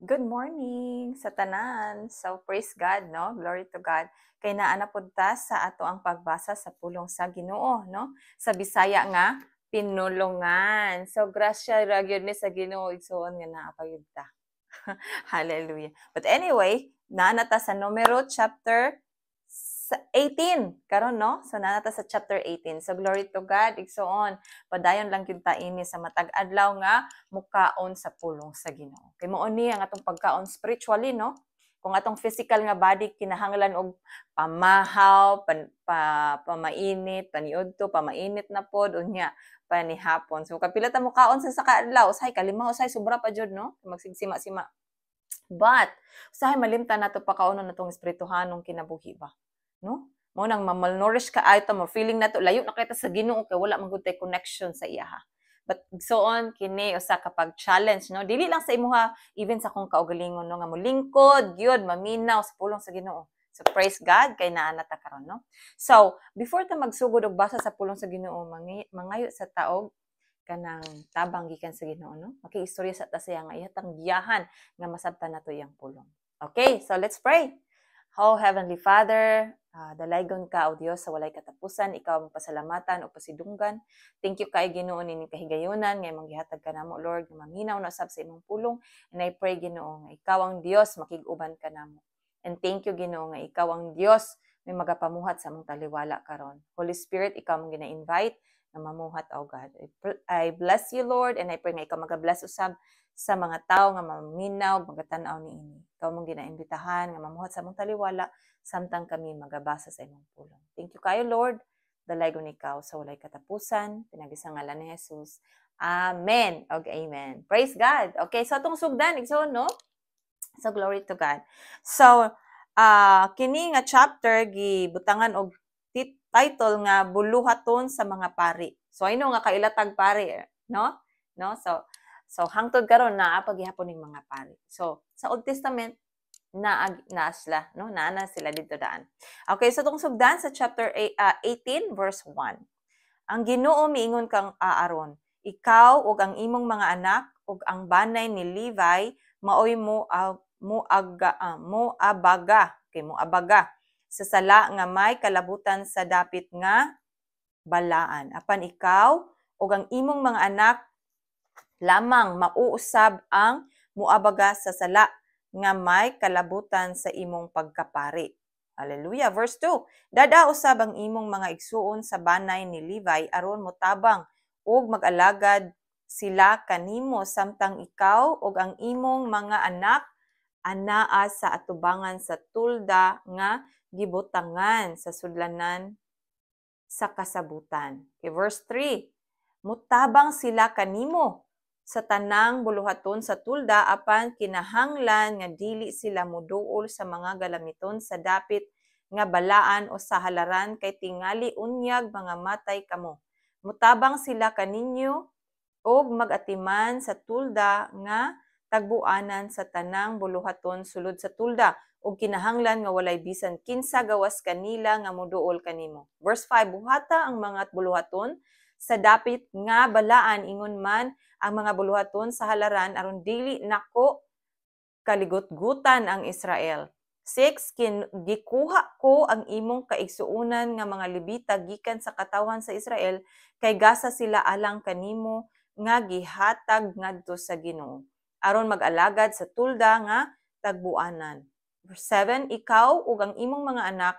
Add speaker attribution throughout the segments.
Speaker 1: Good morning sa tanan. So praise God, no? Glory to God. Kay naa na punta sa ato ang pagbasa sa pulong sa Ginoo, no? Sa Bisaya nga pinulungan. So grasya ra gyud ni sa Ginoo igsoon nga naa payud ta. Hallelujah. But anyway, naa na ta sa numero chapter 18 karon no, so naa na ta sa chapter 18. So glory to God igsoon, padayon lang gyud ta ini sa matag adlaw nga mukaon sa pulong sa Ginoo. Kay mao ni ang atong pagkaon spiritually, no? Kung atong physical nga body kinahanglan og pamahaw, pamainit, paniudto, pamainit na pod unya panihapon. So kapila ta mukaon sa kaadlaw, usay kalima, usay sobra pa jud, no? Magsigsima-sima. But usahay malimtan nato pakaunon natong espirituhanong kinabuhi ba, no? Mo nang ma-malnourish ka ay mo feeling nato layo na kita sa Ginoo kay wala man gud tay connection sa iya ha. But so on kini usa ka pag-challenge, no? Dili lang sa imuha, even sa kung kaugalingon, no, nga molingkod gyud maminaw sa pulong sa Ginoo. So praise God kay naa na ta karon, no? So before ta magsugod og basa sa pulong sa Ginoo, mangayo sa taog kanang tabang gikan sa Ginoo, no? Makiistorya sa ta siya nga ihatang giyahan nga masabtan nato iyang pulong. Okay, so let's pray. Oh, Heavenly Father, dalaygon ka, O Diyos, sa walay katapusan, ikaw ang pasalamatan o pasidunggan. Thank you kay Ginoo nining kahigayonan, nga manggihatag ka namo, Lord, nga maminaw na usab sa imong pulong. And I pray, Ginoo, nga ikaw ang Diyos, makig-uban ka namo. And thank you, Ginoo, nga ikaw ang Diyos, may magapamuhat sa among taliwala karon. Holy Spirit, ikaw mong gina-invite na mamuhat, O God. I bless you, Lord, and I pray nga ikaw magabless usab sa mga tao nga maminaw, magatan-aw niini. Ikaw mong ginaimbitahan nga mamuhat sa among taliwala, samtang kami magabasa sa imong pulong. Thank you kayo, Lord. Dalaygon ikaw sa walay katapusan. Pinagi sa ngalan ni Jesus. Amen. Og amen. Praise God. Okay, so atong sugdan, igsoon, no? So glory to God. So, kini nga chapter gibutangan og title nga buluhaton sa mga pari. So I know nga kailatag pari, no? No? So hangtod karon naa paghihapon ning mga pari. So sa Old Testament na sila, no? Naa sila dito daan. Okay, so tong sugdan sa chapter 18 verse 1. Ang Ginoo miingon kang Aaron, ikaw ug ang imong mga anak ug ang banay ni Levi maoy moabaga sa sala nga may kalabutan sa dapit nga balaan. Apan ikaw ug ang imong mga anak lamang mauusab ang muabaga sa sala nga may kalabutan sa imong pagkapari. Hallelujah. Verse 2. Dada usab ang imong mga igsuon sa banay ni Levi aron motabang ug mag-alagad sila kanimo samtang ikaw ug ang imong mga anak anaa sa atubangan sa tulda nga gibutangan sa sudlanan sa kasabutan. Okay, verse 3. Mutabang sila kanimo sa tanang buluhaton sa tulda apan kinahanglan nga dili sila moduol sa mga galamiton sa dapit nga balaan o sa halaran kay tingali unyag mga matay kamo. Mutabang sila kaninyo og magatiman sa tulda nga tagbuanan sa tanang buluhaton sulod sa tulda ug kinahanglan nga walay bisan kinsa gawas kanila nga moduol kanimo. Verse 5, buhata ang mga buluhaton sa dapit nga balaan ingon man ang mga buluhaton sa halaran aron dili nako kaligot-gutan ang Israel. 6, gikuha ko ang imong kaigsuonan nga mga Levita gikan sa katawan sa Israel kay gasa sila alang kanimo nga gihatag ngadto sa Ginoo aron mag-alagad sa tulda nga tagbuanan. Verse 7, ikaw ug ang imong mga anak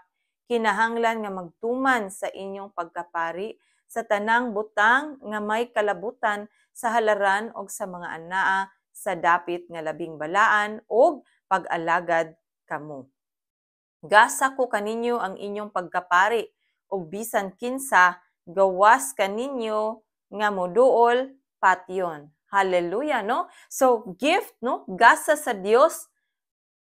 Speaker 1: kinahanglan nga magtuman sa inyong pagkapari sa tanang butang nga may kalabutan sa halaran og sa mga anaa sa dapit nga labing balaan og pag-alagad kamo. Gasa ko kaninyo ang inyong pagkapari ug bisan kinsa gawas kaninyo nga moduol patyon. Hallelujah, no? So gift, no? Gasa sa Dios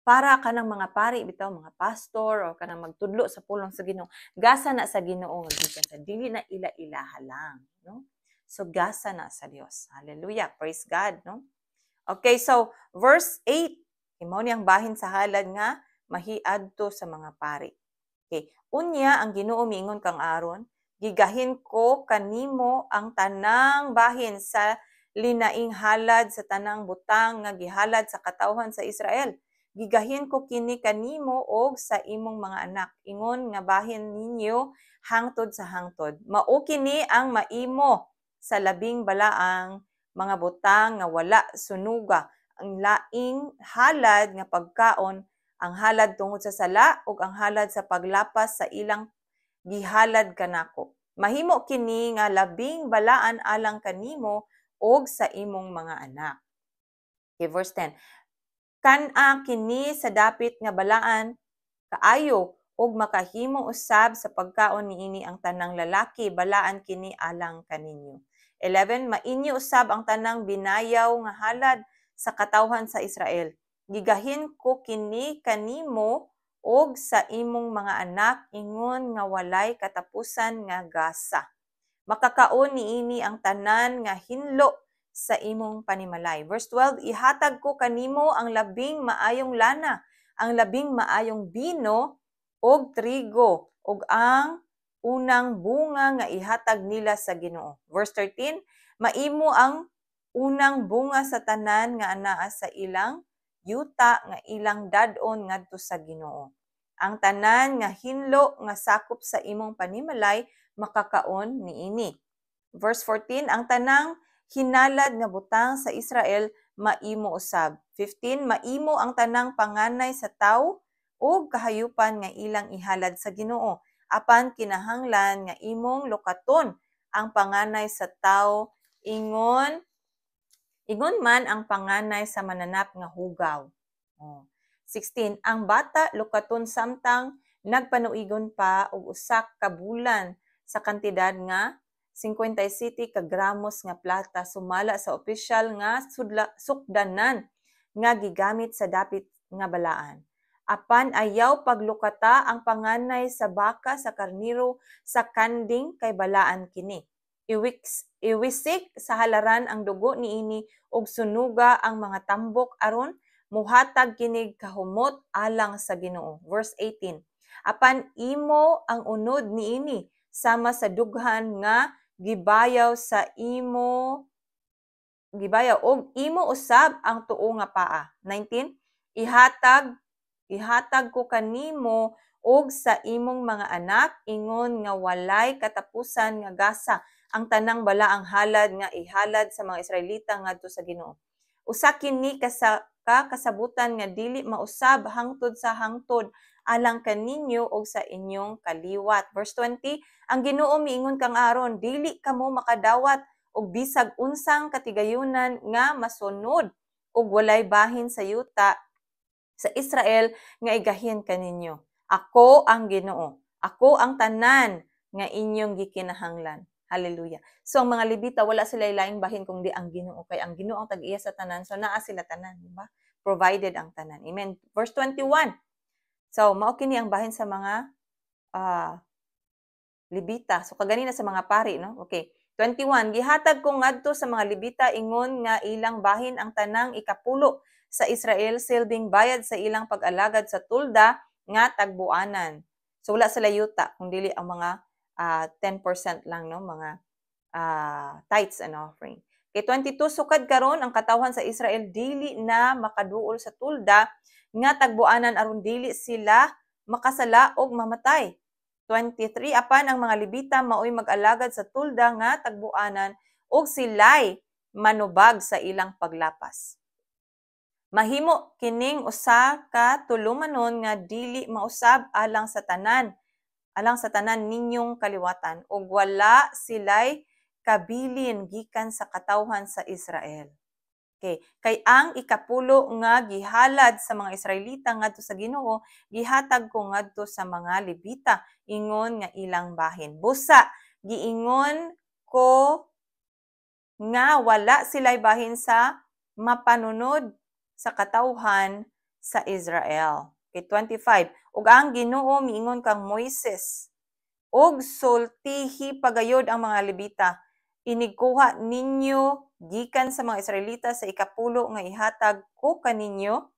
Speaker 1: para kanang mga pari bitaw, mga pastor o kanang magtudlo sa pulong sa Ginoo. Gasa na sa Ginoo nga gikan sa dili na ila-ilaha lang, no? So gasa na sa Dios. Hallelujah. Praise God, no? Okay, so verse 8. Imo niyang bahin sa halad nga mahiadto sa mga pari. Okay. Unya ang Ginoo miingon kang Aaron, gigahin ko kanimo ang tanang bahin sa linaing halad sa tanang butang nga gihalad sa katawhan sa Israel. Gigahin ko kini kanimo og sa imong mga anak, ingon nga bahin ninyo hangtod sa hangtod. Mao kini ang maimo sa labing balaang mga butang nga wala sunuga, ang laing halad nga pagkaon, ang halad tungod sa sala ug ang halad sa paglapas sa ilang gihalad kanako. Mahimo kini nga labing balaan alang kanimo og sa imong mga anak. Okay, verse 10. Kana kini sa dapit nga balaan kaayo ug makahimo usab sa pagkaon niini ang tanang lalaki, balaan kini alang kaninyo. 11. Mainyo usab ang tanang binayaw nga halad sa katawhan sa Israel. Gigahin ko kini kanimo og sa imong mga anak, ingon nga walay katapusan nga gasa. Makakaon niini ang tanan nga hinlo sa imong panimalay. Verse 12, ihatag ko kanimo ang labing maayong lana, ang labing maayong bino og trigo, og ang unang bunga nga ihatag nila sa Ginoo. Verse 13, maimo ang unang bunga sa tanan nga anaa sa ilang yuta nga ilang dadon ngadto sa Ginoo. Ang tanan nga hinlo nga sakop sa imong panimalay makakaon niini. Verse 14, ang tanang hinalad nga butang sa Israel maimo usab. 15, maimo ang tanang panganay sa tawo ug kahayupan nga ilang ihalad sa Ginoo. Apan kinahanglan nga imong lukaton ang panganay sa tawo, ingon man ang panganay sa mananap nga hugaw. 16, ang bata lukaton samtang nagpanuigon pa og usak ka bulan sa kantidad nga 57 ka gramos nga plata sumala sa opisyal nga sukdanan nga gigamit sa dapit nga balaan. Apan ayaw paglukata ang panganay sa baka sa karniro sa kanding kay balaan kini. Iwisik sa halaran ang dugo niini og sunuga ang mga tambok aron muhatag kinig kahumot alang sa Ginoo. Verse 18. Apan imo ang unod niini sama sa dughan nga gibayaw og imo usab ang tuo nga paa. 19. Ihatag ko kanimo og sa imong mga anak, ingon nga walay katapusan nga gasa ang tanang balaang halad nga ihalad sa mga Israelita ngadto sa Ginoo. Usa kini kasabutan nga dili mausab hangtod sa hangtod alang kaninyo og sa inyong kaliwat. Verse 20, ang Ginoo miingon kang Aaron, dili kamo makadawat og bisag unsang katigayunan nga masunod og walay bahin sa yuta sa Israel nga igahin kaninyo. Ako ang Ginoo. Ako ang tanan nga inyong gikinahanglan. Hallelujah. So ang mga Levita wala sila laing bahin kundi ang Ginoo, kay ang Ginoo ang tag-iya sa tanan. So naa sila tanan, di ba? Provided ang tanan. Amen. Verse 21. So mao kini ang bahin sa mga Levita. So kaganina sa mga pari, no? Okay. 21, gihatag ko ngadto sa mga Levita ingon nga ilang bahin ang tanang ikapulo sa Israel silbing bayad sa ilang pag-alagad sa tulda nga tagbuanan. So wala sila yuta kung dili ang mga 10% lang, no, mga tithes and offering. Kay 22, sukad karon ang katawhan sa Israel dili na makaduol sa tulda nga tagbuanan aron dili sila makasala og mamatay. 23, apan ang mga Levita maoy mag-alagad sa tulda nga tagbuanan ug sila'y manubag sa ilang paglapas. Mahimo kining usa ka tulumanon nga dili mausab alang sa tanan ninyong kaliwatan ug wala sila'y kabilin gikan sa katawhan sa Israel. Okay. Kay ang ikapulo nga gihalad sa mga Israelita ngadto sa Ginoo, gihatag ko ngadto sa mga Levita, ingon nga ilang bahin. Busa, giingon ko nga wala sila'y bahin sa mapanunod sa katawhan sa Israel. Okay, 25. Ug ang Ginoo miingon kang Moises, og sultihi pagayod ang mga Levita, inigkuha ninyo gikan sa mga Israelita sa ikapulo nga ihatag ko kaninyo,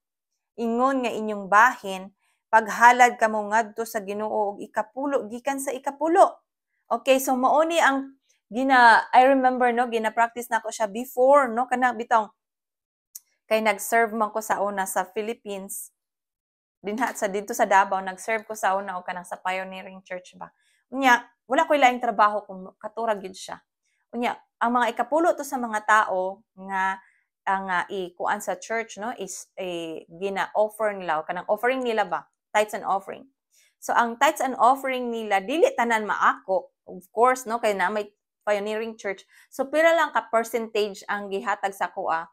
Speaker 1: ingon nga inyong bahin, paghalad kamo ngadto sa Ginoo og ikapulo gikan sa ikapulo. Okay, so mao ni ang I remember no gina-practice na ko siya before no kana bitong kay nag-serve man ko sa una sa Philippines dinha sa dito sa Davao nag-serve ko sa una o kanang sa Pioneering Church ba. Unya wala koy laing trabaho kung katurag gyud siya. Unya ang mga ikapulo to sa mga tao nga ang ikuan sa church no is gina-offer nila o kanang offering nila ba tithes and offering. So ang tithes and offering nila dili tanan maako of course no kay na may Pioneering Church. So pila lang ka percentage ang gihatag sa kuha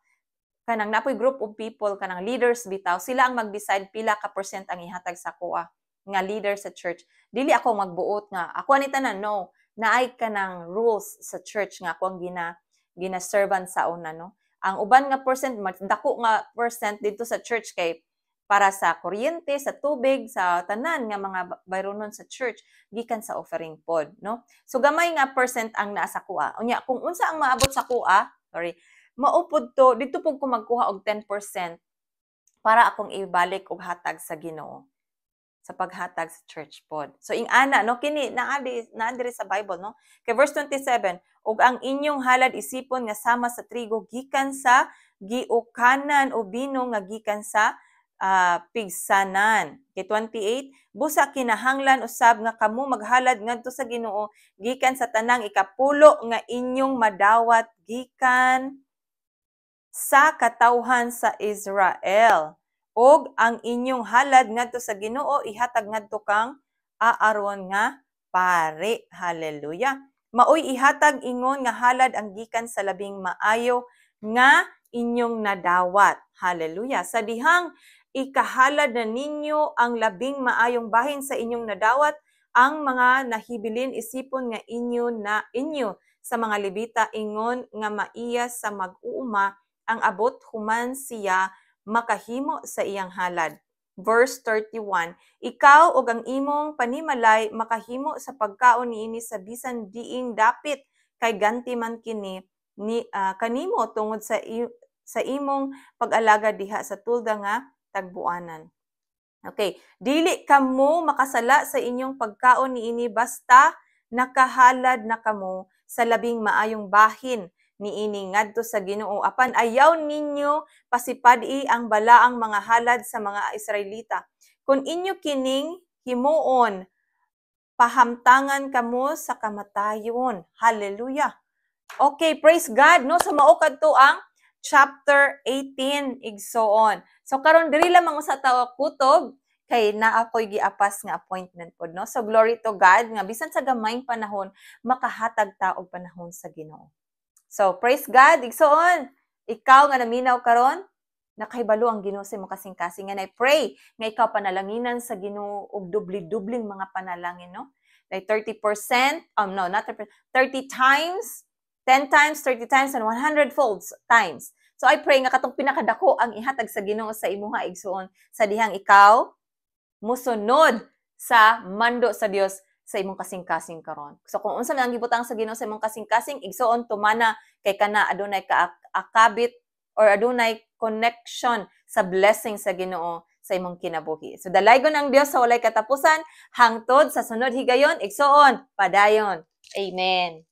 Speaker 1: kanang napoy group of people kanang leaders bitaw sila ang mag-decide pila ka percent ang ihatag sa kuha nga leader sa church. Dili ako magbuot nga ako ani tanan no naay kanang rules sa church nga ako ang gina-servant sa una no. Ang uban nga percent dako nga percent dito sa church kay para sa kuryente, sa tubig, sa tanan nga mga bayronon sa church gikan sa offering pod no. So gamay nga percent ang naa sa kuha. Unya kung unsa ang maabot sa kuha, maupod to dito pug ko magkuha og 10% para akong ibalik og hatag sa Ginoo sa paghatag sa church pod. So ing ana no kini naa diri sa Bible no. Kay verse 27, ug ang inyong halad isipon nga sama sa trigo gikan sa giukanan o bino nga gikan sa pigsanan. Kay 28, busa kinahanglan usab nga kamo maghalad ngadto sa Ginoo gikan sa tanang ikapulo nga inyong madawat gikan sa katawhan sa Israel. Og ang inyong halad ngadto sa Ginoo ihatag ngadto kang Aaron nga pare. Hallelujah. Maoy ihatag ingon nga halad ang gikan sa labing maayo nga inyong nadawat. Hallelujah. Sa dihang ikahalad na ninyo ang labing maayong bahin sa inyong nadawat, ang mga nahibilin isipon nga inyo sa mga Levita ingon nga maiya sa mag-uuma ang abot human siya makahimo sa iyang halad. Verse 31, ikaw og ang imong panimalay makahimo sa pagkaon niini sa bisan diing dapit kay ganti man kini kanimo tungod sa imong pag-alaga diha sa tulda nga tagbuanan. Okay, dili kamo makasala sa inyong pagkaon niini basta nakahalad na kamo sa labing maayong bahin niini ngadto sa Ginoo apan ayaw ninyo pasipadi ang balaang mga halad sa mga Israelita. Kung inyo kining himuon pahamtangan kamo sa kamatayon. Hallelujah. Okay, praise God no. So mao kadto ang chapter 18 igsoon. So karon diri lamang sa tawo kutob kay naa koy giapas nga appointment pod no. So glory to God nga bisan sa gamayng panahon makahatag ta og panahon sa Ginoo. So praise God igsoon. Ikaw nga naminaw karon nakahibalo ang Ginoo sa imong kasing-kasing and I pray nga ikaw panalanginan sa Ginoo og dubli-dubling mga panalangin no. Like 30%, no, not 30%, 30 times, 10 times, 30 times, and 100 folds times. So I pray nga katong pinakadako ang ihatag sa Ginoo sa imuha igsoon sa dihang ikaw musunod sa mando sa Dios sa imong kasing-kasing karon. So kung unsa man ang gibutang sa Ginoo sa imong kasing-kasing igsoon tumana kay kana adunay kaakabit or adunay connection sa blessing sa Ginoo sa imong kinabuhi. So dalaygon ang Dios sa walay katapusan hangtod sa sunod higayon igsoon padayon. Amen.